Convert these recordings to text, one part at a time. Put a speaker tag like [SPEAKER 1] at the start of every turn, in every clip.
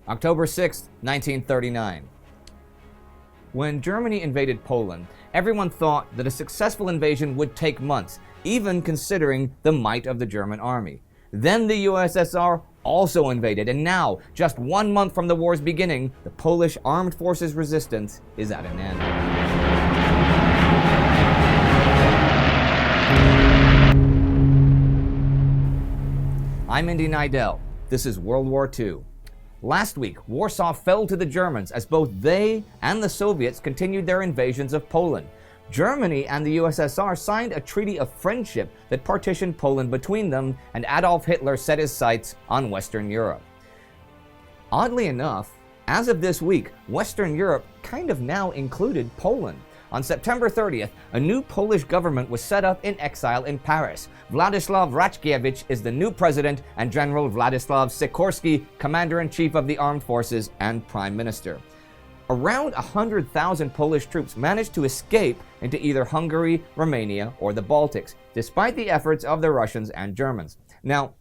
[SPEAKER 1] October 6, 1939. When Germany invaded Poland, everyone thought that a successful invasion would take months, even considering the might of the German army. Then the USSR also invaded, and now, just 1 month from the war's beginning, the Polish armed forces' resistance is at an end. I'm Indy Neidell. This is World War II. Last week, Warsaw fell to the Germans as both they and the Soviets continued their invasions of Poland. Germany and the USSR signed a treaty of friendship that partitioned Poland between them, and Adolf Hitler set his sights on Western Europe. Oddly enough, as of this week, Western Europe kind of now included Poland. On September 30th, a new Polish government was set up in exile in Paris. Władysław Raczkiewicz is the new president, and General Władysław Sikorski, commander-in-chief of the armed forces and prime minister. Around 100,000 Polish troops managed to escape into either Hungary, Romania, or the Baltics, despite the efforts of the Russians and Germans. Now,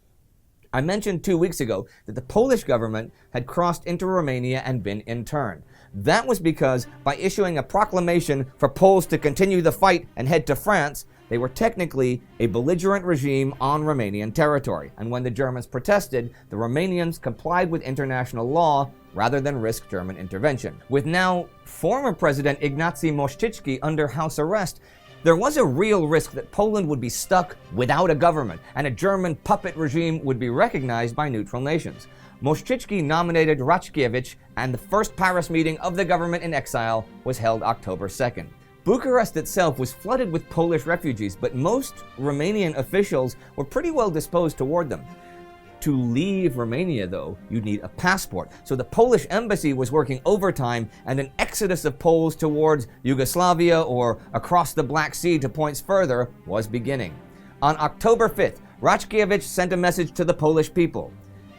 [SPEAKER 1] I mentioned 2 weeks ago that the Polish government had crossed into Romania and been interned. That was because by issuing a proclamation for Poles to continue the fight and head to France, they were technically a belligerent regime on Romanian territory. And when the Germans protested, the Romanians complied with international law rather than risk German intervention. With now former President Ignacy Mościcki under house arrest, there was a real risk that Poland would be stuck without a government, and a German puppet regime would be recognized by neutral nations. Mościcki nominated Raczkiewicz, and the first Paris meeting of the government in exile was held October 2nd. Bucharest itself was flooded with Polish refugees, but most Romanian officials were pretty well disposed toward them. To leave Romania, though, you'd need a passport, so the Polish embassy was working overtime, and an exodus of Poles towards Yugoslavia or across the Black Sea to points further was beginning. On October 5th, Raczkiewicz sent a message to the Polish people.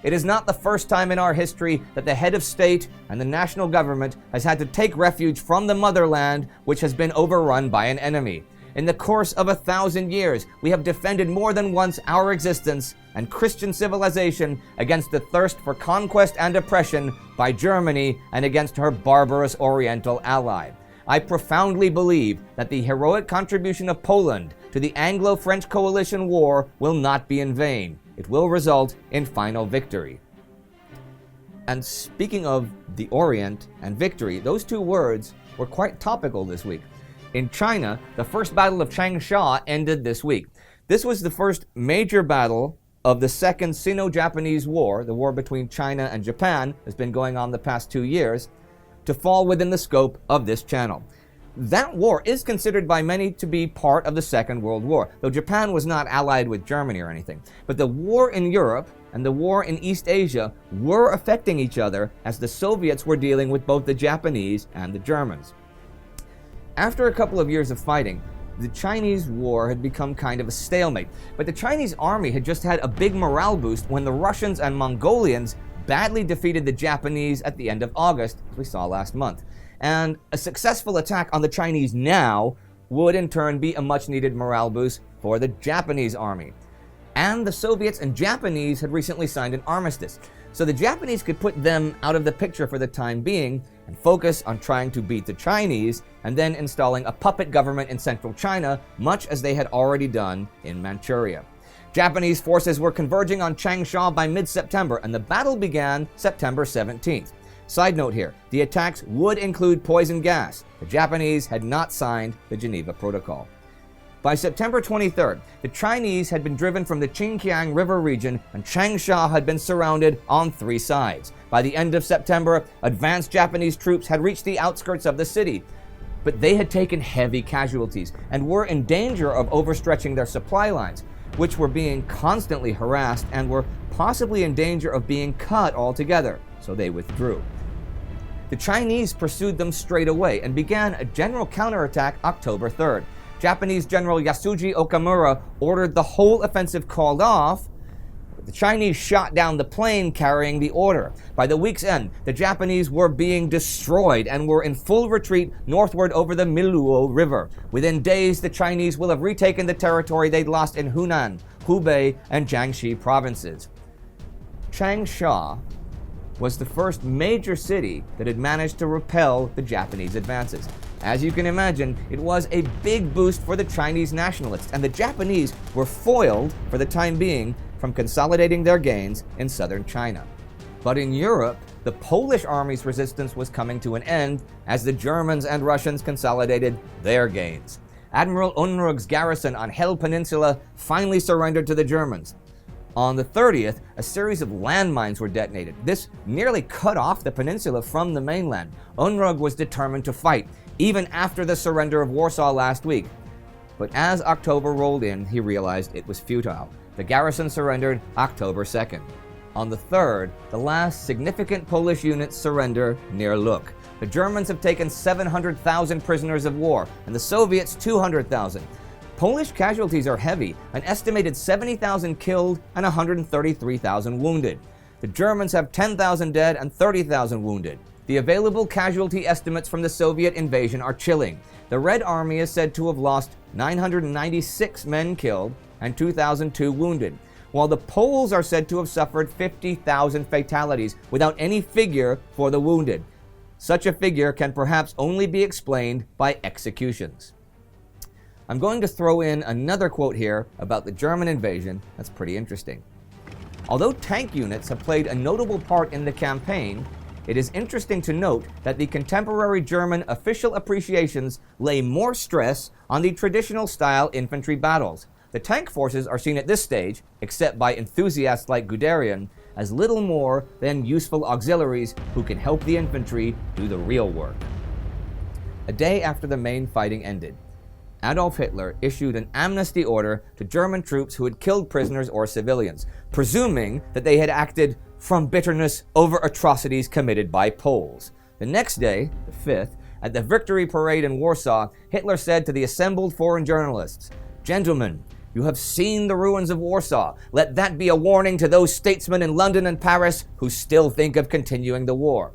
[SPEAKER 1] It is not the first time in our history that the head of state and the national government has had to take refuge from the motherland, which has been overrun by an enemy. In the course of 1,000 years, we have defended more than once our existence and Christian civilization against the thirst for conquest and oppression by Germany and against her barbarous Oriental ally. I profoundly believe that the heroic contribution of Poland to the Anglo-French coalition war will not be in vain. It will result in final victory. And speaking of the Orient and victory, those two words were quite topical this week. In China, the first battle of Changsha ended this week. This was the first major battle of the Second Sino-Japanese War, the war between China and Japan, has been going on the past 2 years, to fall within the scope of this channel. That war is considered by many to be part of the Second World War, though Japan was not allied with Germany or anything. But the war in Europe and the war in East Asia were affecting each other as the Soviets were dealing with both the Japanese and the Germans. After a couple of years of fighting, the Chinese war had become kind of a stalemate, but the Chinese army had just had a big morale boost when the Russians and Mongolians badly defeated the Japanese at the end of August, as we saw last month. And a successful attack on the Chinese now would in turn be a much-needed morale boost for the Japanese army. And the Soviets and Japanese had recently signed an armistice, so the Japanese could put them out of the picture for the time being and focus on trying to beat the Chinese and then installing a puppet government in central China, much as they had already done in Manchuria. Japanese forces were converging on Changsha by mid-September, and the battle began September 17th. Side note here, the attacks would include poison gas. The Japanese had not signed the Geneva Protocol. By September 23rd, the Chinese had been driven from the Xinjiang River region, and Changsha had been surrounded on 3 sides. By the end of September, advanced Japanese troops had reached the outskirts of the city, but they had taken heavy casualties and were in danger of overstretching their supply lines, which were being constantly harassed and were possibly in danger of being cut altogether, so they withdrew. The Chinese pursued them straight away and began a general counterattack October 3rd. Japanese General Yasuji Okamura ordered the whole offensive called off. The Chinese shot down the plane carrying the order. By the week's end, the Japanese were being destroyed and were in full retreat northward over the Miluo River. Within days, the Chinese will have retaken the territory they'd lost in Hunan, Hubei, and Jiangxi provinces. Changsha was the first major city that had managed to repel the Japanese advances. As you can imagine, it was a big boost for the Chinese nationalists, and the Japanese were foiled, for the time being, from consolidating their gains in southern China. But in Europe, the Polish army's resistance was coming to an end as the Germans and Russians consolidated their gains. Admiral Unrug's garrison on Hel Peninsula finally surrendered to the Germans. On the 30th, a series of landmines were detonated. This nearly cut off the peninsula from the mainland. Unrug was determined to fight, even after the surrender of Warsaw last week. But as October rolled in, he realized it was futile. The garrison surrendered October 2nd. On the 3rd, the last significant Polish units surrender near Luk. The Germans have taken 700,000 prisoners of war, and the Soviets 200,000. Polish casualties are heavy, an estimated 70,000 killed and 133,000 wounded. The Germans have 10,000 dead and 30,000 wounded. The available casualty estimates from the Soviet invasion are chilling. The Red Army is said to have lost 996 men killed and 2,002 wounded, while the Poles are said to have suffered 50,000 fatalities without any figure for the wounded. Such a figure can perhaps only be explained by executions. I'm going to throw in another quote here about the German invasion that's pretty interesting. Although tank units have played a notable part in the campaign, it is interesting to note that the contemporary German official appreciations lay more stress on the traditional style infantry battles. The tank forces are seen at this stage, except by enthusiasts like Guderian, as little more than useful auxiliaries who can help the infantry do the real work. A day after the main fighting ended, Adolf Hitler issued an amnesty order to German troops who had killed prisoners or civilians, presuming that they had acted from bitterness over atrocities committed by Poles. The next day, the 5th, at the Victory Parade in Warsaw, Hitler said to the assembled foreign journalists, "Gentlemen, you have seen the ruins of Warsaw. Let that be a warning to those statesmen in London and Paris who still think of continuing the war."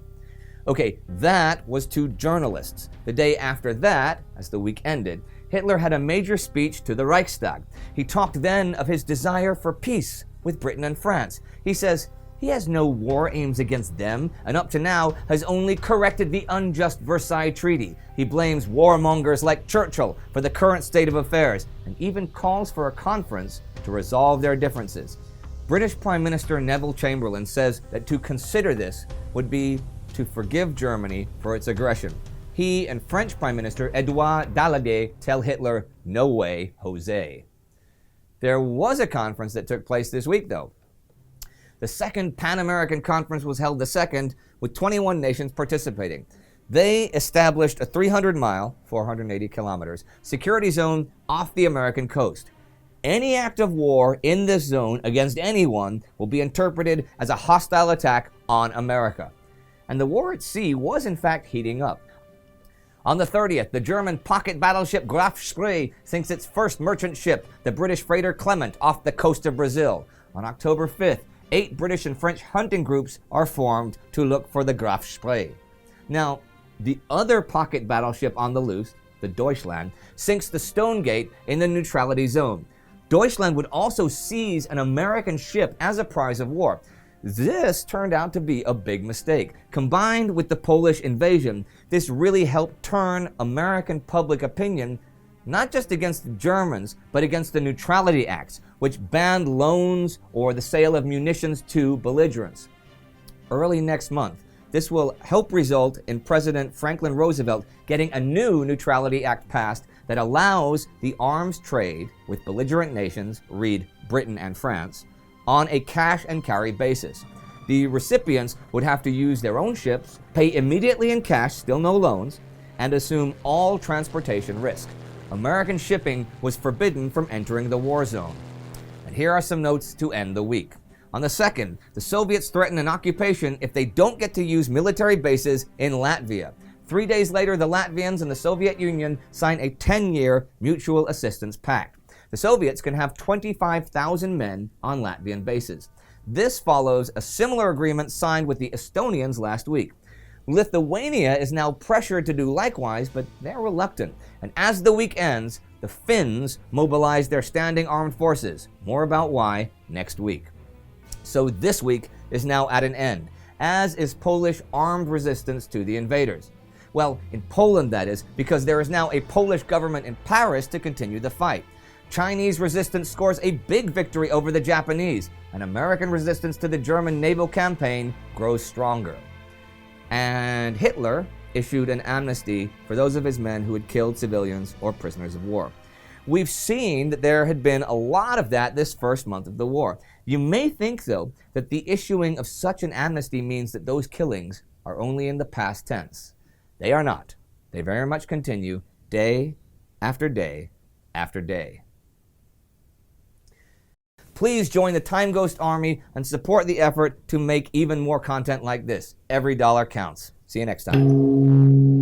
[SPEAKER 1] Okay, that was to journalists. The day after that, as the week ended, Hitler had a major speech to the Reichstag. He talked then of his desire for peace with Britain and France. He says he has no war aims against them, and up to now has only corrected the unjust Versailles Treaty. He blames warmongers like Churchill for the current state of affairs, and even calls for a conference to resolve their differences. British Prime Minister Neville Chamberlain says that to consider this would be to forgive Germany for its aggression. He and French Prime Minister Edouard Daladier tell Hitler, "No way, Jose." There was a conference that took place this week, though. The Second Pan-American Conference was held the 2nd, with 21 nations participating. They established a 300-mile, 480 kilometers, security zone off the American coast. Any act of war in this zone against anyone will be interpreted as a hostile attack on America. And the war at sea was in fact heating up. On the 30th, the German pocket battleship Graf Spee sinks its first merchant ship, the British freighter Clement, off the coast of Brazil. On October 5th, 8 British and French hunting groups are formed to look for the Graf Spee. Now, the other pocket battleship on the loose, the Deutschland, sinks the Stonegate in the neutrality zone. Deutschland would also seize an American ship as a prize of war. This turned out to be a big mistake. Combined with the Polish invasion, this really helped turn American public opinion not just against the Germans, but against the Neutrality Acts, which banned loans or the sale of munitions to belligerents. Early next month, this will help result in President Franklin Roosevelt getting a new Neutrality Act passed that allows the arms trade with belligerent nations, read Britain and France, on a cash and carry basis. The recipients would have to use their own ships, pay immediately in cash, still no loans, and assume all transportation risk. American shipping was forbidden from entering the war zone. And here are some notes to end the week. On the 2nd, the Soviets threaten an occupation if they don't get to use military bases in Latvia. 3 days later, the Latvians and the Soviet Union sign a 10-year mutual assistance pact. The Soviets can have 25,000 men on Latvian bases. This follows a similar agreement signed with the Estonians last week. Lithuania is now pressured to do likewise, but they're reluctant. And as the week ends, the Finns mobilize their standing armed forces. More about why next week. So this week is now at an end, as is Polish armed resistance to the invaders. Well, in Poland that is, because there is now a Polish government in Paris to continue the fight. Chinese resistance scores a big victory over the Japanese, and American resistance to the German naval campaign grows stronger. And Hitler issued an amnesty for those of his men who had killed civilians or prisoners of war. We've seen that there had been a lot of that this first month of the war. You may think, though, that the issuing of such an amnesty means that those killings are only in the past tense. They are not. They very much continue day after day after day. Please join the TimeGhost Army and support the effort to make even more content like this. Every dollar counts. See you next time.